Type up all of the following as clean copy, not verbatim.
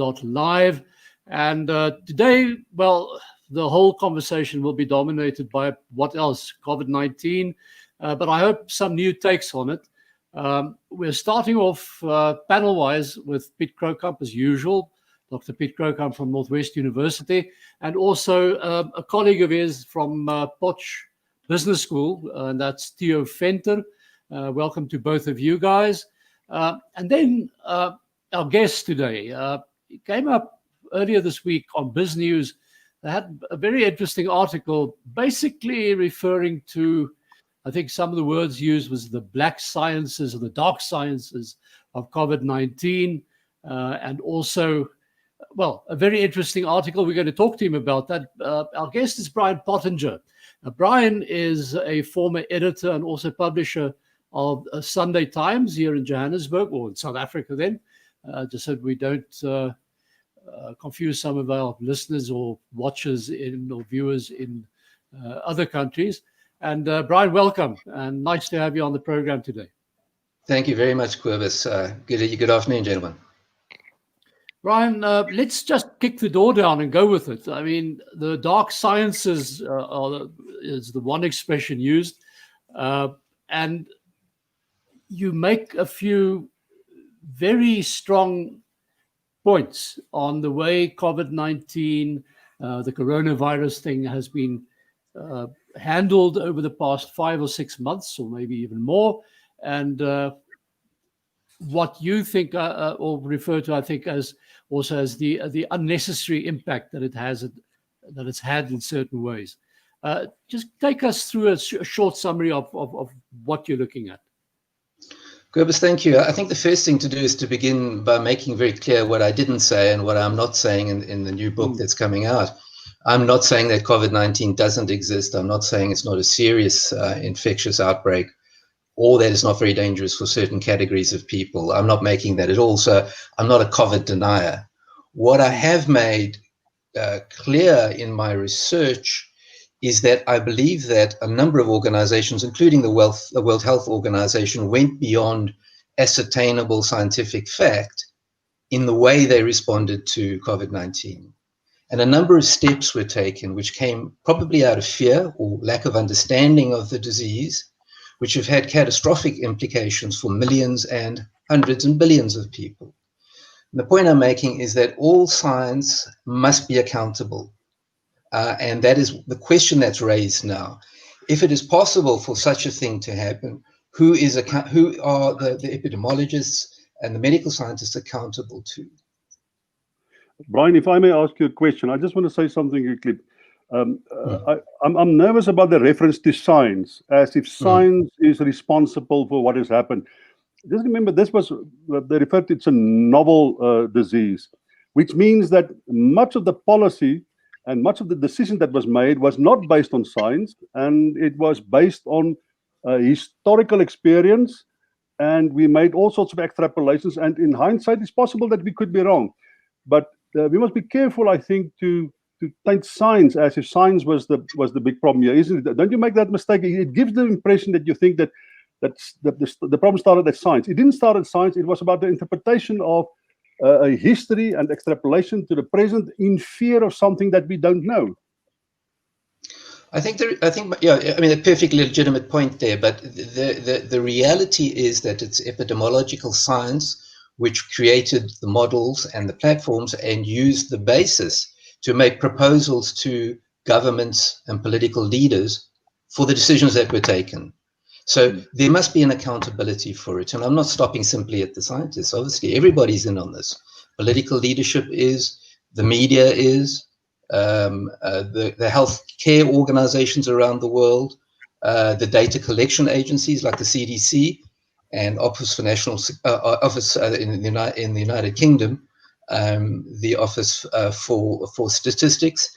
Live. And today, well, the whole conversation will be dominated by what else? COVID-19. But I hope some new takes on it. We're starting off panel-wise with Piet Kroukamp as usual, Dr. Piet Kroukamp from Northwest University, and also a colleague of his from Potch Business School, and that's Theo Venter. Welcome to both of you guys. And then our guest today came up earlier this week on Biz News. They had a very interesting article basically referring to, I think some of the words used was the black sciences or the dark sciences of COVID-19. And also, well, a very interesting article. We're going to talk to him about that. Our guest is Brian Pottinger. Brian is a former editor and also publisher of Sunday Times here in Johannesburg, or in South Africa then, just so we don't confuse some of our listeners or watchers or viewers in other countries. And Brian, welcome, and nice to have you on the program today. Thank you very much, Cobus. Good afternoon, gentlemen. Brian, let's just kick the door down and go with it. I mean, the dark sciences is the one expression used, and you make a few very strong points on the way COVID-19, the coronavirus thing has been handled over the past 5 or 6 months, or maybe even more, and what you think, or refer to, I think, as also as the unnecessary impact that it's had in certain ways. Just take us through a short summary of what you're looking at. Cobus, thank you. I think the first thing to do is to begin by making very clear what I didn't say and what I'm not saying in the new book that's coming out. I'm not saying that COVID-19 doesn't exist. I'm not saying it's not a serious infectious outbreak, or that it's not very dangerous for certain categories of people. I'm not making that at all. So I'm not a COVID denier. What I have made clear in my research is that I believe that a number of organizations, including the World Health Organization, went beyond ascertainable scientific fact in the way they responded to COVID-19. And a number of steps were taken, which came probably out of fear or lack of understanding of the disease, which have had catastrophic implications for millions and hundreds and billions of people. And the point I'm making is that all science must be accountable. And that is the question that's raised now. If it is possible for such a thing to happen, who are the epidemiologists and the medical scientists accountable to? Brian, if I may ask you a question, I just want to say something quickly. I'm nervous about the reference to science, as if science is responsible for what has happened. Just remember, they referred to it's a novel disease, which means that much of the policy and much of the decision that was made was not based on science, and it was based on historical experience, and we made all sorts of extrapolations, and in hindsight, it's possible that we could be wrong. But we must be careful, I think, to take science as if science was the big problem here, isn't it? Don't you make that mistake? It gives the impression that you think that the problem started at science. It didn't start at science. It was about the interpretation of a history and extrapolation to the present in fear of something that we don't know. I think, yeah, I mean, a perfectly legitimate point there, but the reality is that it's epidemiological science which created the models and the platforms and used the basis to make proposals to governments and political leaders for the decisions that were taken. So there must be an accountability for it. And I'm not stopping simply at the scientists. Obviously, everybody's in on this. Political leadership is, the media is, the health care organizations around the world, the data collection agencies like the CDC and Office for National Office in the United Kingdom, the Office for Statistics.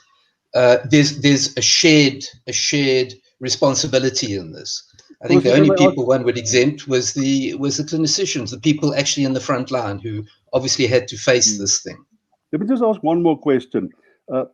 There's a shared responsibility in this. I think the only people one would exempt was the clinicians, the people actually in the front line who obviously had to face this thing. Let me just ask one more question. You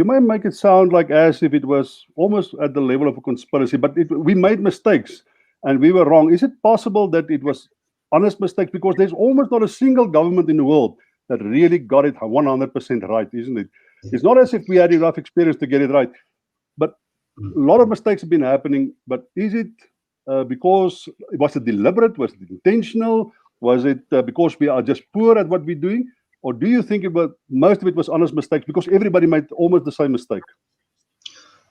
might make it sound like as if it was almost at the level of a conspiracy, but we made mistakes and we were wrong. Is it possible that it was honest mistakes, because there's almost not a single government in the world that really got it 100% right, isn't it? It's not as if we had enough experience to get it right, but a lot of mistakes have been happening. But is it because, was it deliberate? Was it intentional? Was it because we are just poor at what we're doing? Or do you think most of it was honest mistakes because everybody made almost the same mistake?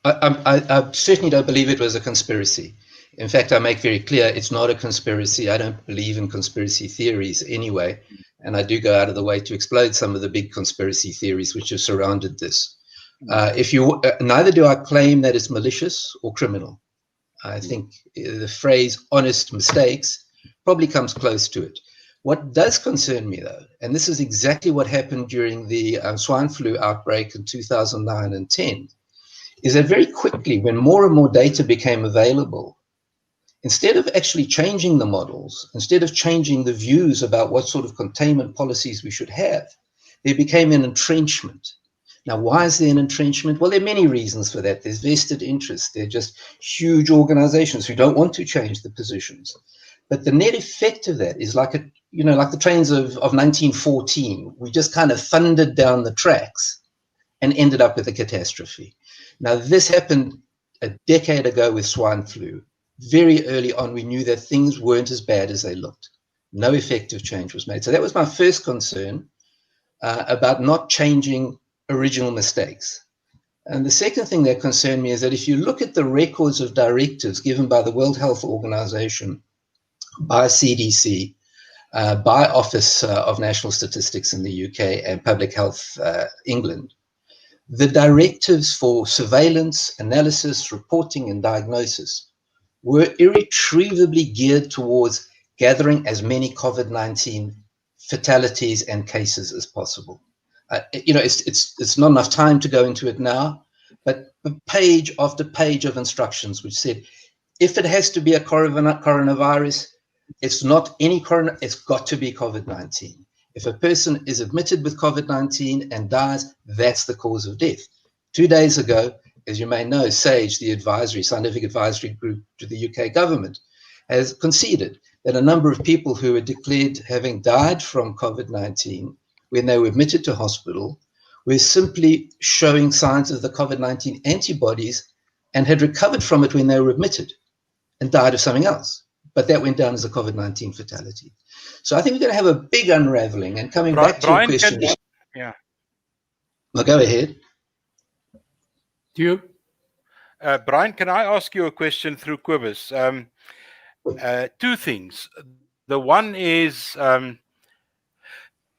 I certainly don't believe it was a conspiracy. In fact, I make very clear it's not a conspiracy. I don't believe in conspiracy theories anyway. And I do go out of the way to explode some of the big conspiracy theories which have surrounded this. Neither do I claim that it's malicious or criminal. I think the phrase honest mistakes probably comes close to it. What does concern me, though, and this is exactly what happened during the swine flu outbreak in 2009 and 10, is that very quickly, when more and more data became available, instead of actually changing the models, instead of changing the views about what sort of containment policies we should have, there became an entrenchment. Now, why is there an entrenchment? Well, there are many reasons for that. There's vested interests. They're just huge organizations who don't want to change the positions. But the net effect of that is like the trains of 1914. We just kind of thundered down the tracks and ended up with a catastrophe. Now, this happened a decade ago with swine flu. Very early on, we knew that things weren't as bad as they looked. No effective change was made. So that was my first concern about not changing original mistakes. And the second thing that concerned me is that if you look at the records of directives given by the World Health Organization, by CDC, by Office of National Statistics in the UK and Public Health England, the directives for surveillance, analysis, reporting, and diagnosis were irretrievably geared towards gathering as many COVID-19 fatalities and cases as possible. It's not enough time to go into it now, but page after page of instructions which said, if it has to be a coronavirus, it's not any corona, it's got to be COVID-19. If a person is admitted with COVID-19 and dies, that's the cause of death. 2 days ago, as you may know, SAGE, the scientific advisory group to the UK government, has conceded that a number of people who were declared having died from COVID-19 when they were admitted to hospital were simply showing signs of the COVID-19 antibodies and had recovered from it when they were admitted and died of something else. But that went down as a COVID-19 fatality. So I think we're going to have a big unraveling. And coming back to your question. Well, go ahead. Do you? Brian, can I ask you a question through Cobus? Two things. The one is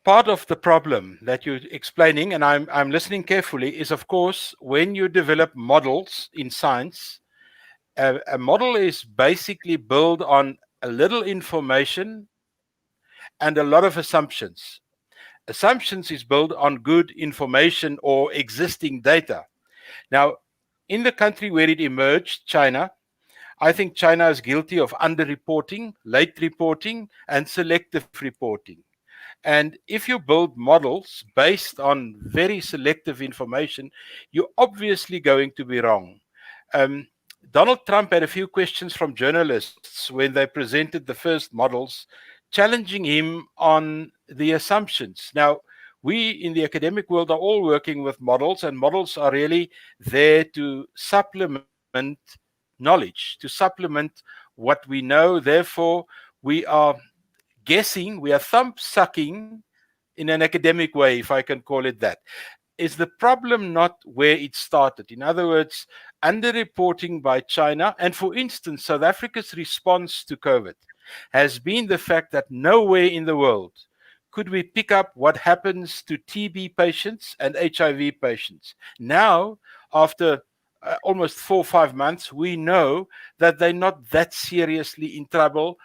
part of the problem that you're explaining, and I'm listening carefully, is of course when you develop models in science, a model is basically built on a little information and a lot of assumptions. Assumptions is built on good information or existing data. Now, in the country where it emerged, China, I think China is guilty of underreporting, late reporting, and selective reporting. And if you build models based on very selective information, you're obviously going to be wrong. Donald Trump had a few questions from journalists when they presented the first models, challenging him on the assumptions. Now, we in the academic world are all working with models, and models are really there to supplement knowledge, to supplement what we know. Therefore, we are guessing, we are thumb-sucking in an academic way, if I can call it that. Is the problem not where it started? In other words, underreporting by China, and for instance, South Africa's response to COVID has been the fact that nowhere in the world could we pick up what happens to TB patients and HIV patients. Now, after almost 4 or 5 months, we know that they're not that seriously in trouble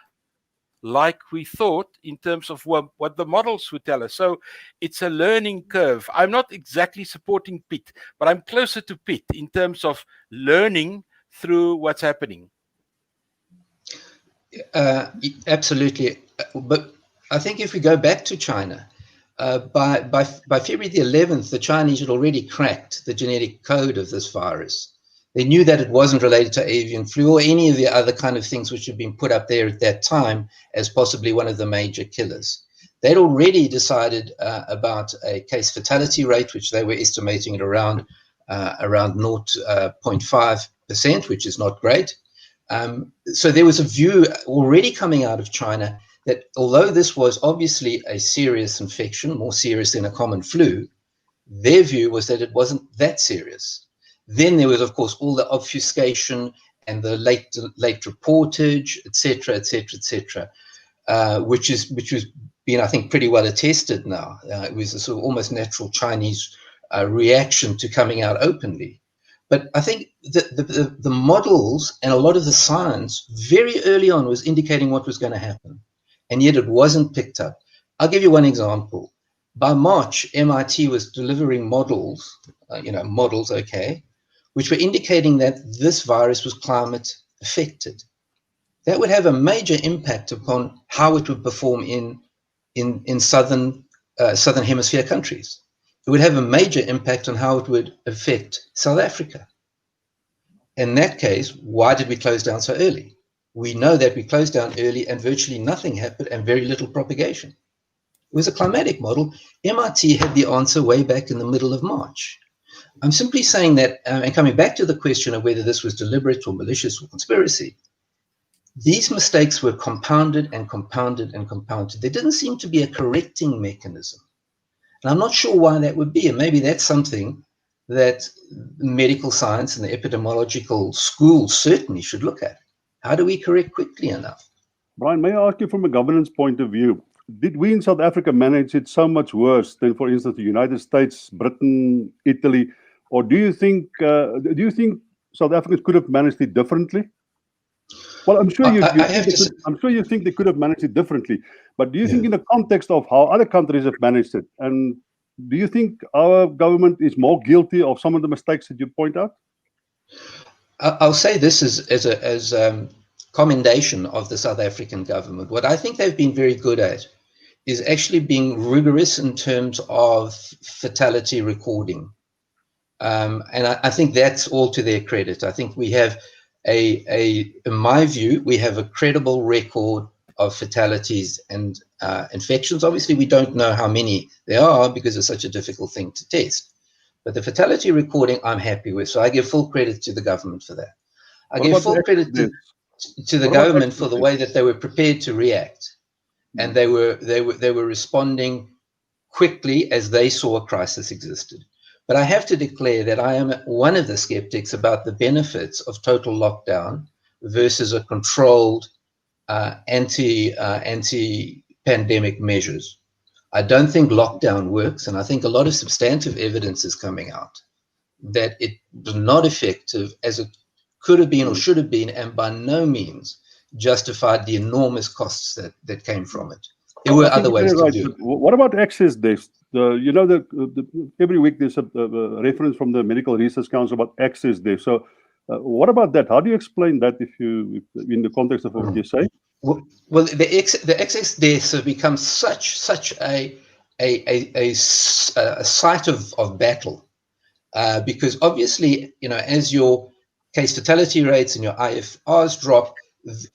like we thought in terms of what the models would tell us. So it's a learning curve. I'm not exactly supporting Piet, but I'm closer to Piet in terms of learning through what's happening. Absolutely. But I think if we go back to China, by February the 11th, the Chinese had already cracked the genetic code of this virus. They knew that it wasn't related to avian flu or any of the other kind of things which had been put up there at that time as possibly one of the major killers. They'd already decided about a case fatality rate, which they were estimating at around 0.5%, which is not great. So there was a view already coming out of China that although this was obviously a serious infection, more serious than a common flu, their view was that it wasn't that serious. Then there was, of course, all the obfuscation and the late reportage, etc., etc., etc., which was being, I think, pretty well attested now. It was a sort of almost natural Chinese reaction to coming out openly. But I think the models and a lot of the science very early on was indicating what was going to happen, and yet it wasn't picked up. I'll give you one example. By March, MIT was delivering models, okay, which were indicating that this virus was climate affected. That would have a major impact upon how it would perform in southern hemisphere countries. It would have a major impact on how it would affect South Africa. In that case, why did we close down so early? We know that we closed down early and virtually nothing happened and very little propagation. It was a climatic model. MIT had the answer way back in the middle of March. I'm simply saying that, and coming back to the question of whether this was deliberate or malicious or conspiracy, these mistakes were compounded and compounded and compounded. There didn't seem to be a correcting mechanism. And I'm not sure why that would be. And maybe that's something that medical science and the epidemiological schools certainly should look at. How do we correct quickly enough? Brian, may I ask you from a governance point of view, did we in South Africa manage it so much worse than, for instance, the United States, Britain, Italy? Or do you think South Africans could have managed it differently? Well, I'm sure you think they could have managed it differently. But do you think in the context of how other countries have managed it, and do you think our government is more guilty of some of the mistakes that you point out? I'll say this as commendation of the South African government. What I think they've been very good at is actually being rigorous in terms of fatality recording. And I think that's all to their credit. I think we have in my view, we have a credible record of fatalities and infections. Obviously, we don't know how many there are because it's such a difficult thing to test. But the fatality recording, I'm happy with. So I give full credit to the government for that. I give full credit to the government for the way that they were prepared to react, and they were responding quickly as they saw a crisis existed. But I have to declare that I am one of the skeptics about the benefits of total lockdown versus a controlled anti-pandemic measures. I don't think lockdown works, and I think a lot of substantive evidence is coming out that it was not effective as it could have been or should have been, and by no means justified the enormous costs that came from it. There were other ways to do it. What about excess deaths? Every week there's a reference from the Medical Research Council about excess deaths. So what about that? How do you explain that if in the context of what you say? Well, the excess deaths have become such a site of battle because obviously, as your case fatality rates and your IFRs drop,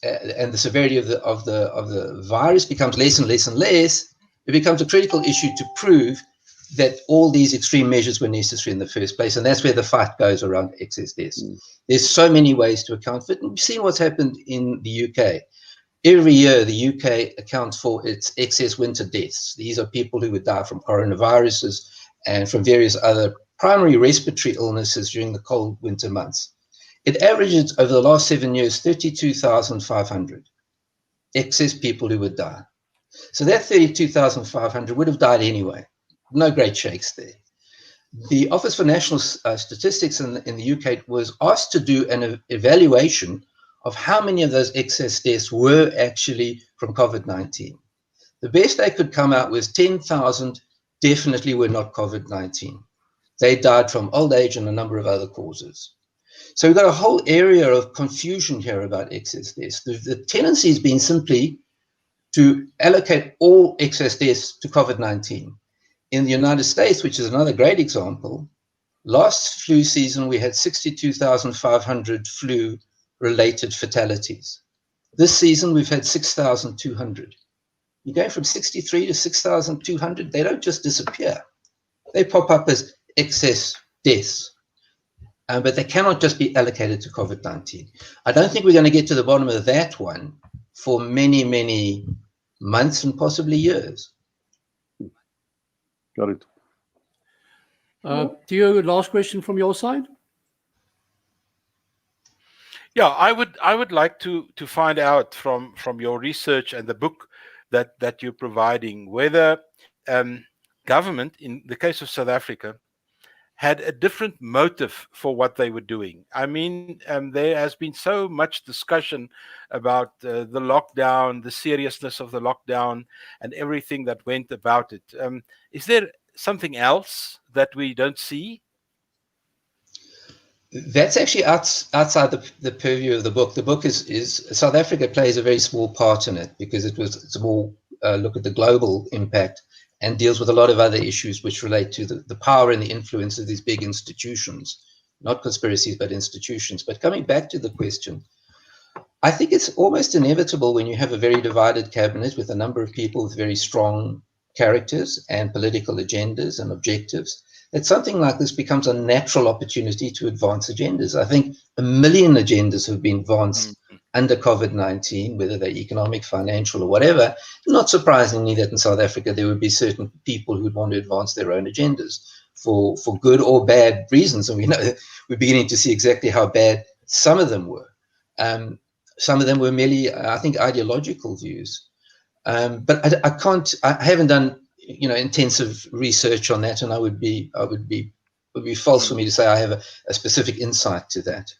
and the severity of the virus becomes less and less and less, it becomes a critical issue to prove that all these extreme measures were necessary in the first place, and that's where the fight goes around excess deaths. There's so many ways to account for it. We've seen what's happened in the UK. Every year, the UK accounts for its excess winter deaths. These are people who would die from coronaviruses and from various other primary respiratory illnesses during the cold winter months. It averages over the last 7 years 32,500 excess people who would die. So that 32,500 would have died anyway. No great shakes there. The Office for National Statistics in the UK was asked to do an evaluation of how many of those excess deaths were actually from COVID-19. The best they could come out was 10,000 definitely were not COVID-19. They died from old age and a number of other causes. So we've got a whole area of confusion here about excess deaths. The tendency has been simply to allocate all excess deaths to COVID-19. In the United States, which is another great example, Last flu season, we had 62,500 flu-related fatalities. This season, we've had 6,200. You're going from 63 to 6,200. They don't just disappear. They pop up as excess deaths. But they cannot just be allocated to COVID-19. I don't think we're going to get to the bottom of that one for many, many months and possibly years. Got it. Theo, last question from your side? Yeah, I would like to find out from your research and the book that you're providing whether government, in the case of South Africa, had a different motive for what they were doing. I mean, there has been so much discussion about the lockdown, the seriousness of the lockdown, and everything that went about it. Is there something else that we don't see? That's actually outside the purview of the book. The book is South Africa plays a very small part in it because it's a more look at the global impact and deals with a lot of other issues which relate to the power and the influence of these big institutions, not conspiracies, but institutions. But coming back to the question, I think it's almost inevitable when you have a very divided cabinet with a number of people with very strong characters and political agendas and objectives, that something like this becomes a natural opportunity to advance agendas. I think 1 million agendas have been advanced under COVID-19, whether they're economic, financial, or whatever. Not surprisingly that in South Africa there would be certain people who would want to advance their own agendas for good or bad reasons. And we know we're beginning to see exactly how bad some of them were. Some of them were merely, I think, ideological views. But I haven't done intensive research on that, and it would be false for me to say I have a specific insight to that.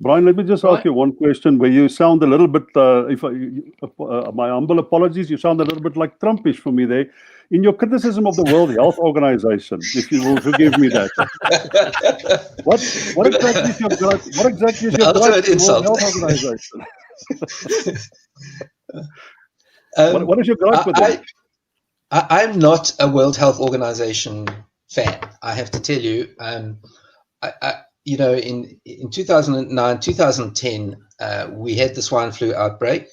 Brian, let me just ask you one question where you sound a little bit, my humble apologies, you sound a little bit like Trumpish for me there. In your criticism of the World Health Organization, if you will forgive me that. What exactly is your gripe with the World Health Organization? What is your gripe with that? I'm not a World Health Organization fan, I have to tell you. In 2009, 2010, we had the swine flu outbreak.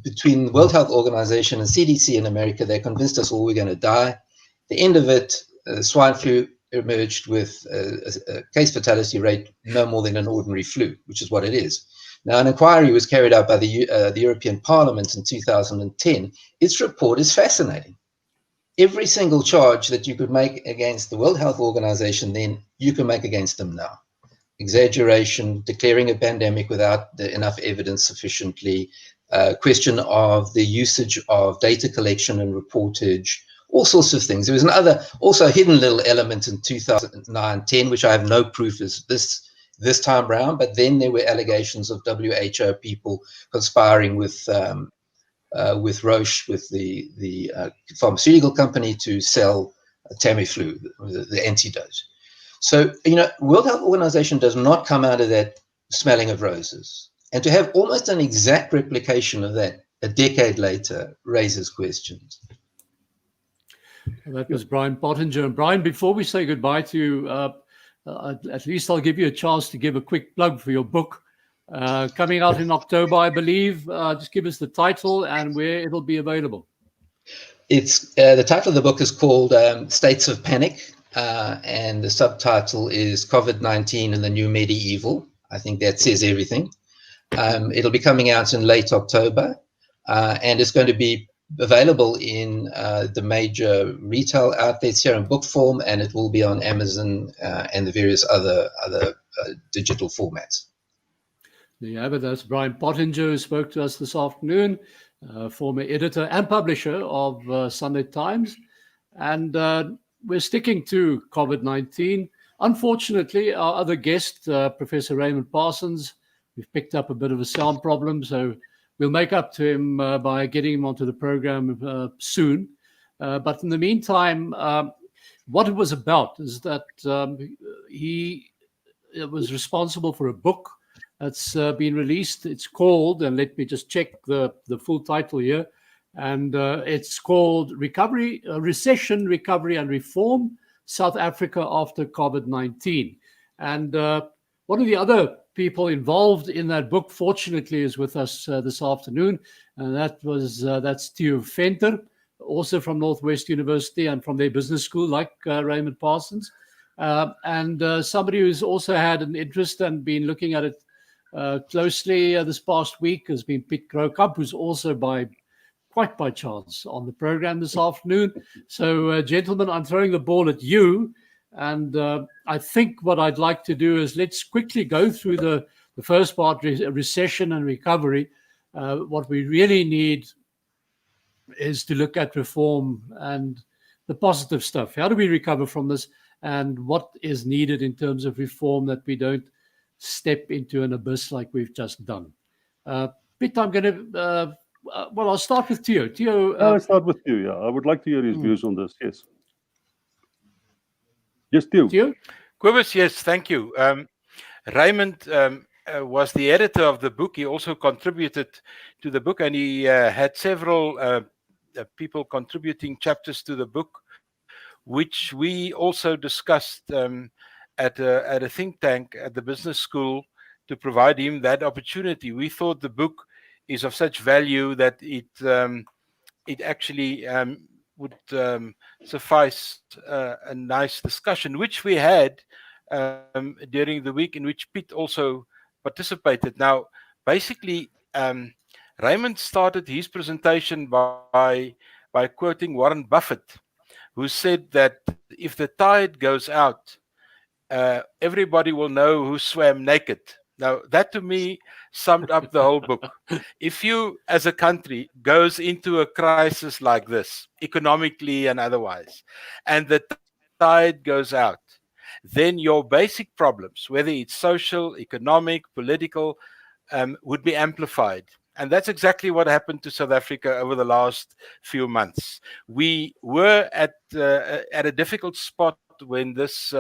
Between the World Health Organization and CDC in America, they convinced us all we're going to die. At the end of it, swine flu emerged with a case fatality rate no more than an ordinary flu, which is what it is. Now, an inquiry was carried out by the European Parliament in 2010. Its report is fascinating. Every single charge that you could make against the World Health Organization then, you can make against them now. Exaggeration, declaring a pandemic without enough evidence sufficiently, question of the usage of data collection and reportage, all sorts of things. There was another, also hidden little element in 2009-10, which I have no proof is this time around, but then there were allegations of WHO people conspiring with Roche, with the pharmaceutical company, to sell Tamiflu, the antidote. So, World Health Organization does not come out of that smelling of roses. And to have almost an exact replication of that a decade later raises questions. That was Brian Pottinger. And Brian, before we say goodbye to you, at least I'll give you a chance to give a quick plug for your book. Coming out in October, I believe. Just give us the title and where it'll be available. It's the title of the book is called States of Panic, and the subtitle is COVID-19 and the New Medieval. I think that says everything. It'll be coming out in late October, and it's going to be available in the major retail outlets here in book form, and it will be on Amazon and the various other digital formats. There you have it. That's Brian Pottinger, who spoke to us this afternoon, former editor and publisher of Sunday Times. And we're sticking to COVID-19. Unfortunately, our other guest, Professor Raymond Parsons, we've picked up a bit of a sound problem, so we'll make up to him by getting him onto the program soon. But in the meantime, what it was about is that he was responsible for a book that's been released. It's called, and let me just check the full title here, and it's called Recession, Recovery and Reform, South Africa after COVID-19. And one of the other people involved in that book, fortunately, is with us this afternoon, and that's Theo Venter, also from Northwest University and from their business school, like Raymond Parsons, and somebody who's also had an interest and been looking at it closely this past week has been Piet Krookamp, who's also quite by chance on the program this afternoon. So, gentlemen, I'm throwing the ball at you. And I think what I'd like to do is let's quickly go through the first part, recession and recovery. What we really need is to look at reform and the positive stuff. How do we recover from this, and what is needed in terms of reform that we don't step into an abyss like we've just done? Piet, I'm going to, well, I'll start with Theo. Theo, I'll start with you. Yeah, I would like to hear his views on this. Yes. Yes, Theo. Cobus, yes, thank you. Raymond was the editor of the book. He also contributed to the book, and he had several people contributing chapters to the book, which we also discussed at a think tank at the business school to provide him that opportunity. We thought the book is of such value that it actually would suffice a nice discussion, which we had during the week, in which Piet also participated. Now, basically, Raymond started his presentation by quoting Warren Buffett, who said that if the tide goes out, everybody will know who swam naked. Now, that to me summed up the whole book. If you, as a country, goes into a crisis like this, economically and otherwise, and the tide goes out, then your basic problems, whether it's social, economic, political, would be amplified. And that's exactly what happened to South Africa over the last few months. We were at a difficult spot when this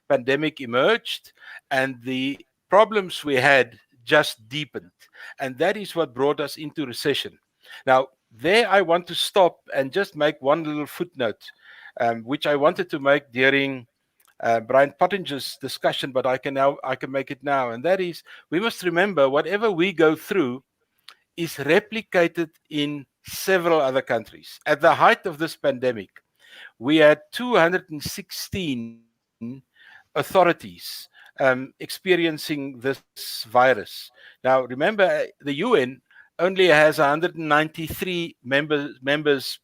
pandemic emerged, and the problems we had just deepened, and that is what brought us into recession. Now, there I want to stop and just make one little footnote, which I wanted to make during Brian Pottinger's discussion, but I can make it now, and that is, we must remember whatever we go through is replicated in several other countries. At the height of this pandemic, we had 216 authorities experiencing this virus. Now, remember, the UN only has 193 members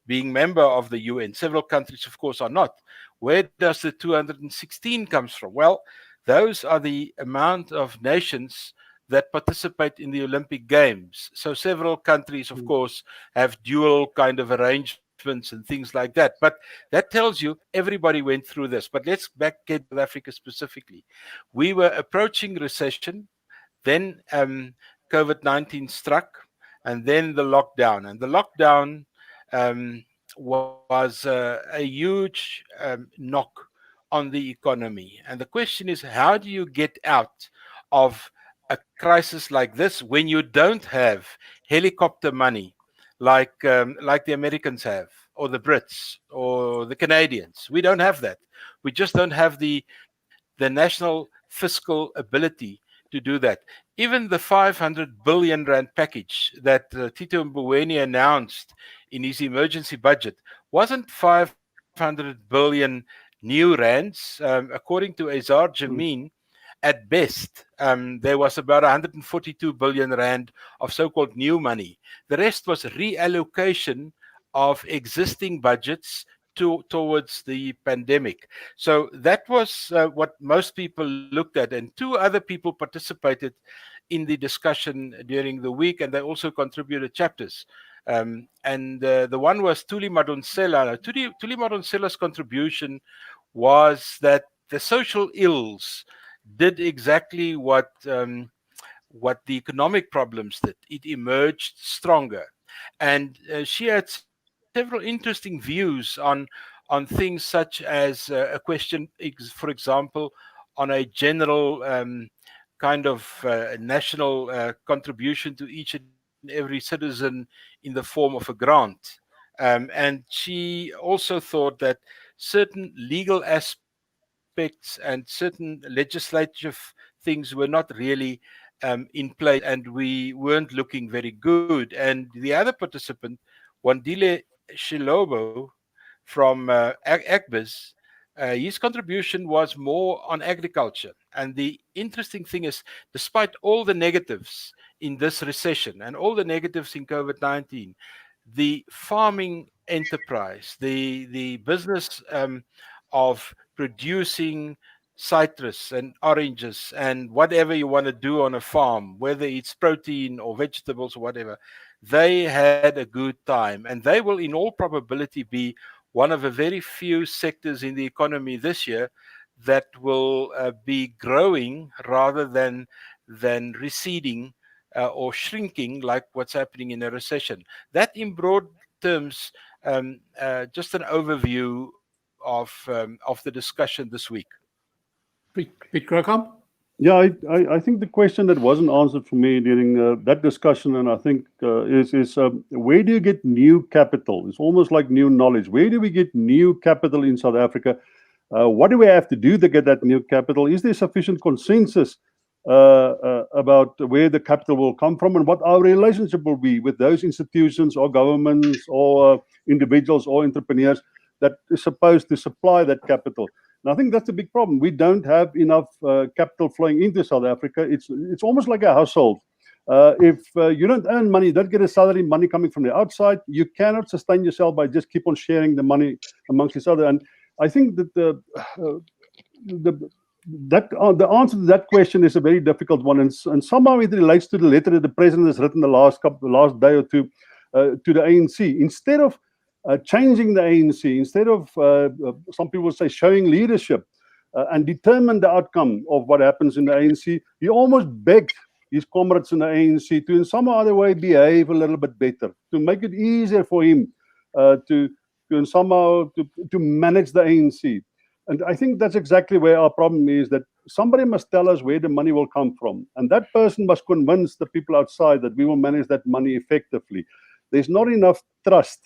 being member of the UN. Several countries, of course, are not. Where does the 216 comes from? Well, those are the amount of nations that participate in the Olympic Games. So several countries, of course, have dual kind of arrangements and things like that. But that tells you everybody went through this. But let's get South Africa specifically. We were approaching recession, then COVID-19 struck, and then the lockdown. And the lockdown was a huge knock on the economy. And the question is, how do you get out of a crisis like this when you don't have helicopter money like the Americans have, or the Brits, or the Canadians? We don't have that. We just don't have the national fiscal ability to do that. Even the 500 billion rand package that Tito Mboweni announced in his emergency budget wasn't 500 billion new rands. According to Azar Jamin, at best, there was about 142 billion rand of so-called new money. The rest was reallocation of existing budgets towards the pandemic. So that was what most people looked at. And two other people participated in the discussion during the week, and they also contributed chapters. And the one was Thuli Madonsela. Thuli Madonsela's contribution was that the social ills did exactly what the economic problems did. It emerged stronger. And she had several interesting views on things such as a question, for example, on a general kind of national contribution to each and every citizen in the form of a grant. And she also thought that certain legal aspects and certain legislative things were not really in place, and we weren't looking very good. And the other participant, Wandile Shilobo from Agbis, his contribution was more on agriculture. And the interesting thing is, despite all the negatives in this recession and all the negatives in COVID-19, the farming enterprise, the business of producing citrus and oranges and whatever you want to do on a farm, whether it's protein or vegetables or whatever, they had a good time. And they will in all probability be one of a very few sectors in the economy this year that will be growing rather than receding or shrinking like what's happening in a recession. That in broad terms, just an overview of the discussion this week. Piet Kroukamp? Yeah, I think the question that wasn't answered for me during that discussion, and I think is where do you get new capital? It's almost like new knowledge. Where do we get new capital in South Africa? What do we have to do to get that new capital? Is there sufficient consensus about where the capital will come from and what our relationship will be with those institutions or governments or individuals or entrepreneurs that is supposed to supply that capital? And I think that's a big problem. We don't have enough capital flowing into South Africa. It's almost like a household. If you don't earn money, you don't get a salary, money coming from the outside, you cannot sustain yourself by just keep on sharing the money amongst each other. And I think that the answer to that question is a very difficult one, and somehow it relates to the letter that the president has written the last day or two to the ANC. Instead of changing the ANC, instead of some people say showing leadership and determine the outcome of what happens in the ANC, he almost begged his comrades in the ANC to in some other way behave a little bit better, to make it easier for him to somehow to manage the ANC. And I think that's exactly where our problem is, that somebody must tell us where the money will come from. And that person must convince the people outside that we will manage that money effectively. There's not enough trust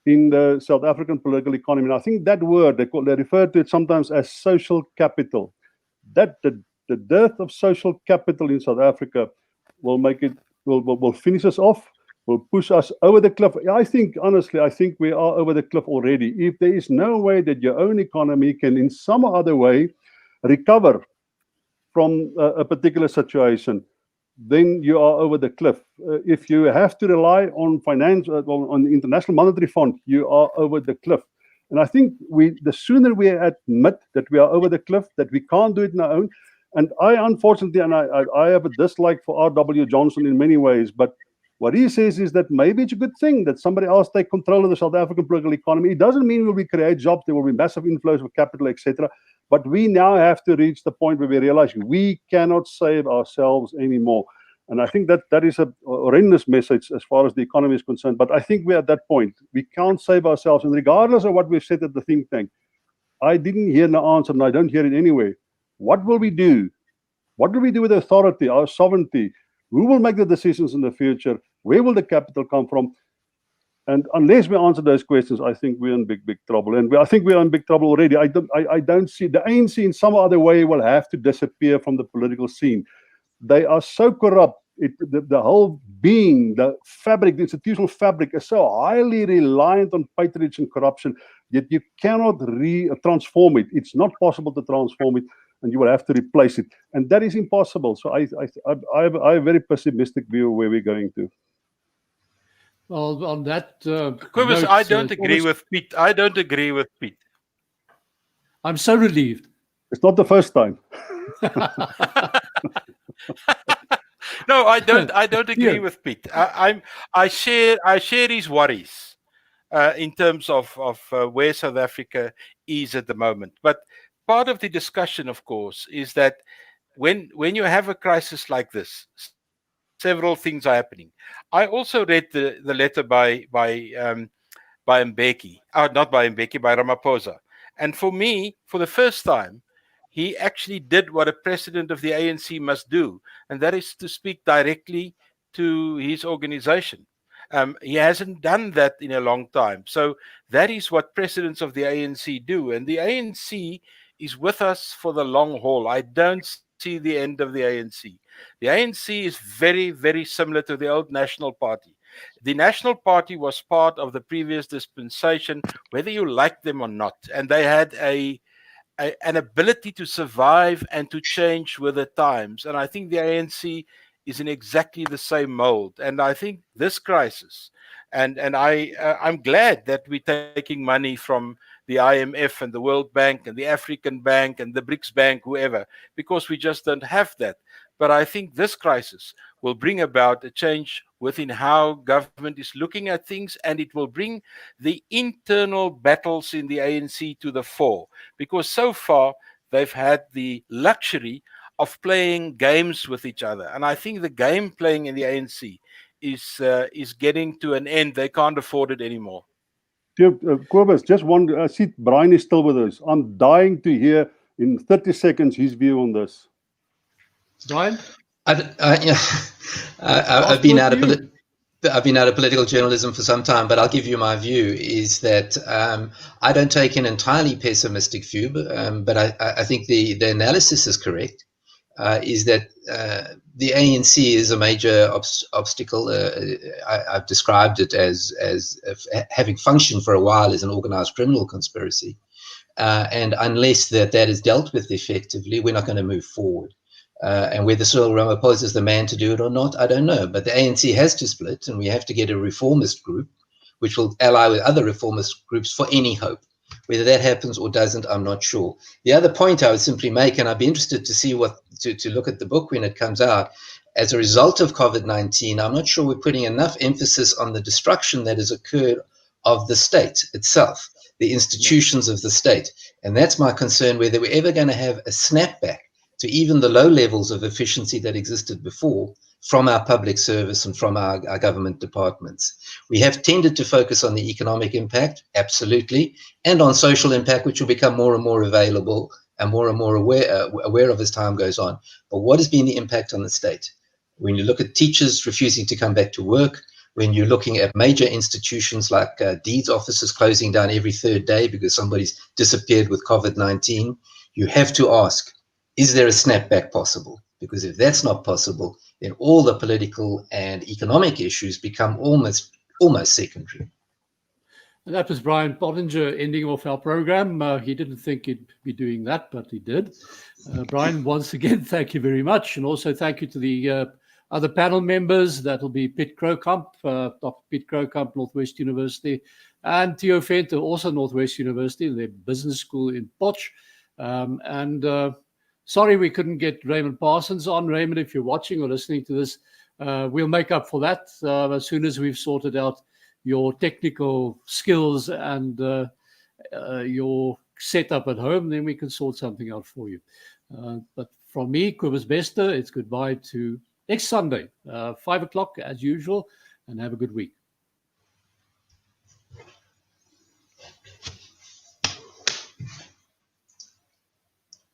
in the South African political economy. And I think that word, they refer to it sometimes as social capital. That the dearth of social capital in South Africa will make it, will finish us off, will push us over the cliff. I think, honestly, we are over the cliff already. If there is no way that your own economy can in some other way recover from a particular situation, then you are over the cliff. If you have to rely on finance, on the International Monetary Fund, you are over the cliff. And I think the sooner we admit that we are over the cliff, that we can't do it on our own. And I, unfortunately, and I have a dislike for R.W. Johnson in many ways, but what he says is that maybe it's a good thing that somebody else take control of the South African political economy. It doesn't mean we create jobs, there will be massive inflows of capital, etc. But we now have to reach the point where we realize we cannot save ourselves anymore. And I think that is a horrendous message as far as the economy is concerned. But I think we're at that point. We can't save ourselves. And regardless of what we've said at the think tank, I didn't hear the answer, and I don't hear it anyway. What will we do? What will we do with authority, our sovereignty? Who will make the decisions in the future? Where will the capital come from? And unless we answer those questions, I think we're in big trouble. And I think we're in big trouble already. I don't see the ANC in some other way will have to disappear from the political scene. They are so corrupt. The whole being, the fabric, the institutional fabric is so highly reliant on patronage and corruption that you cannot transform it. It's not possible to transform it, and you will have to replace it. And that is impossible. So I have a very pessimistic view of where we're going to. Well, on that, Cobus, I don't agree with Piet. I don't agree with Piet. I'm so relieved. It's not the first time. No, I don't agree with Piet. I share his worries in terms of where South Africa is at the moment. But part of the discussion, of course, is that when you have a crisis like this, several things are happening. I also read the letter by Mbeki, not by Mbeki, by Ramaphosa. And for me, for the first time, he actually did what a president of the ANC must do, and that is to speak directly to his organization. He hasn't done that in a long time. So that is what presidents of the ANC do. And the ANC is with us for the long haul. I don't see the end of the ANC. The ANC is very, very similar to the old National Party. The National Party was part of the previous dispensation, whether you like them or not. And they had an ability to survive and to change with the times. And I think the ANC is in exactly the same mold. And I think this crisis, and I'm glad that we're taking money from the IMF and the World Bank and the African Bank and the BRICS Bank, whoever, because we just don't have that. But I think this crisis will bring about a change within how government is looking at things, and it will bring the internal battles in the ANC to the fore, because so far they've had the luxury of playing games with each other. And I think the game playing in the ANC is getting to an end. They can't afford it anymore. Cobus, just one. I see Brian is still with us. I'm dying to hear in 30 seconds his view on this. Brian? I've been out of political journalism for some time, but I'll give you my view. Is that I don't take an entirely pessimistic view, but I think the analysis is correct. Is that the ANC is a major obstacle. I've described it as having functioned for a while as an organized criminal conspiracy, and unless that is dealt with effectively, we're not going to move forward. And whether Cyril Ramaphosa is the man to do it or not, I don't know. But the ANC has to split, and we have to get a reformist group, which will ally with other reformist groups for any hope. Whether that happens or doesn't, I'm not sure. The other point I would simply make, and I'd be interested to see to look at the book when it comes out, as a result of COVID-19, I'm not sure we're putting enough emphasis on the destruction that has occurred of the state itself, the institutions of the state. And that's my concern, whether we're ever going to have a snapback to even the low levels of efficiency that existed before from our public service and from our government departments. We have tended to focus on the economic impact, absolutely, and on social impact, which will become more and more available and more aware of as time goes on. But what has been the impact on the state? When you look at teachers refusing to come back to work, when you're looking at major institutions like deeds offices closing down every third day because somebody's disappeared with COVID-19, you have to ask, is there a snapback possible? Because if that's not possible, then all the political and economic issues become almost secondary. And that was Brian Pottinger ending off our program. He didn't think he'd be doing that, but he did. Brian, once again, thank you very much. And also thank you to the other panel members. That'll be Piet Kroukamp, Dr. Piet Kroukamp, Northwest University, and Theo Venter, also Northwest University, their business school in Potch. Sorry we couldn't get Raymond Parsons on. Raymond, if you're watching or listening to this, we'll make up for that as soon as we've sorted out your technical skills and your setup at home, then we can sort something out for you. But from me, Cobus Bester, it's goodbye to next Sunday, 5 o'clock as usual, and have a good week.